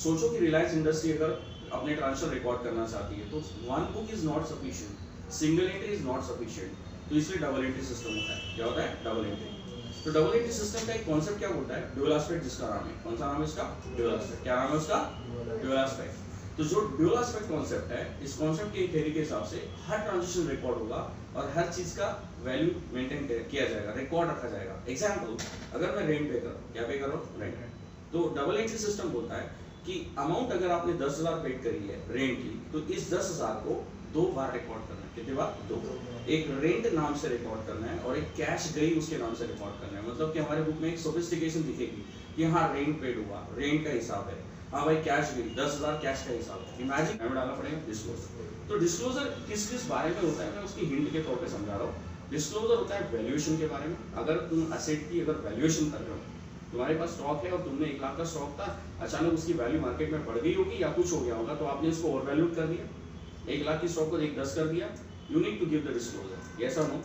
सोचो कि रिलायंस इंडस्ट्री अगर अपने ट्रांजेक्शन रिकॉर्ड करना चाहती है तो one book is not sufficient, single entry is not sufficient, तो इसलिए डबल एंट्री सिस्टम होता है। क्या होता है? Double entry. तो डबल एंट्री सिस्टम का एक कॉन्सेप्ट क्या होता है? ड्यूअल एस्पेक्ट, जिसका नाम है, कौन सा नाम है इसका? Dual aspect. क्या नाम है उसका? Dual aspect. तो जो ड्यूअल एस्पेक्ट कॉन्सेप्ट है, इस कॉन्सेप्ट की थ्योरी के हिसाब से हर ट्रांजेक्शन रिकॉर्ड होगा और हर चीज का वैल्यू मेंटेन किया जाएगा, रिकॉर्ड रखा जाएगा। एग्जांपल, अगर मैं रेंट पे करूं, क्या पे करो? रेंट। तो डबल एंट्री सिस्टम बोलता है कि अमाउंट अगर आपने 10,000 पेड करी है रेंट की, तो इस 10,000 को 2 बार रिकॉर्ड करना है। कितनी बार? 2। एक रेंट नाम से रिकॉर्ड करना है और एक कैश गई उसके नाम से रिकॉर्ड करना है। मतलब कि हमारे बुक में एक सोफिस्टिकेशन दिखेगी कि हाँ रेंट पेड हुआ, रेंट का हिसाब है, हाँ भाई कैश गई 10,000, कैश का हिसाब है। इमेजिन हमें डालना पड़ेगा डिस्क्लोजर। तो डिस्क्लोजर किस किस बारे में होता है, मैं उसकी हिंट के तौर पे समझा रहा हूँ। डिस्क्लोजर होता है वैल्यूएशन के बारे में। अगर तुम एसेट की अगर वैल्यूएशन कर रहे हो, तुम्हारे पास स्टॉक है और तुमने 1 लाख का स्टॉक था, अचानक उसकी वैल्यू मार्केट में बढ़ गई होगी या कुछ हो गया होगा, तो आपने इसको ओवर वैल्यूड कर दिया, 1 लाख की स्टॉक को 10 कर दिया। You need to give the disclosure. Yes और नो?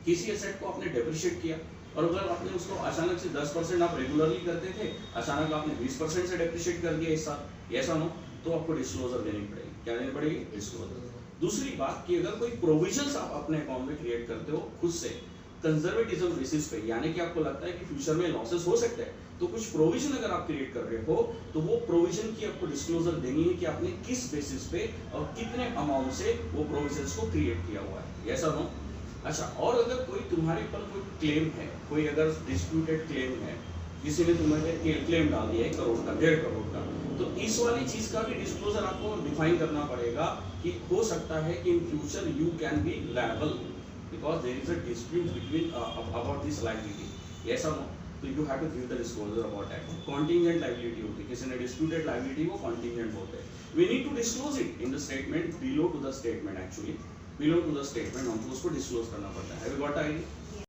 किसी एसेट को आपने डेप्रिशिएट किया और अगर आपने उसको अचानक से 10% आप रेगुलरली करते थे, अचानक आपने 20% से डेप्रिशिएट कर दिया इस साल, यस और नो? तो आपको डिस्क्लोजर देनी पड़ेगी। क्या देनी पड़ेगी? डिस्क्लोजर। दूसरी बात कि अगर कोई प्रोविजंस आप अपने अकाउंट में क्रिएट करते हो खुद से कंजर्वेटिज्म बेसिस पे, यानी कि आपको लगता है कि फ्यूचर में लॉसेस हो सकते हैं, तो कुछ प्रोविजन अगर आप क्रिएट कर रहे हो तो वो प्रोविजन की आपको डिस्क्लोजर देनी है कि आपने किस बेसिस पे और कितने अमाउंट से वो प्रोविजंस को क्रिएट किया हुआ है। यस और नो? अच्छा, और अगर कोई तुम्हारे ऊपर कोई क्लेम है, कोई अगर डिस्प्यूटेड क्लेम है, किसी ने तुम्हारे क्लेम डाल दिया 1 करोड़ का, 1.5 करोड़ का, तो इस वाली चीज का भी डिस्क्लोजर आपको डिफाइन करना पड़ेगा कि हो सकता है कि in future you can be liable because there is a dispute between about this liability. Yes or no? So you have to give the disclosure about that. Contingent liability होती है, किसी ने disputed liability वो contingent होते हैं. We need to disclose it in the statement, below to the statement actually, below to the statement हमको उसको disclose करना पड़ता है. Have you got the idea?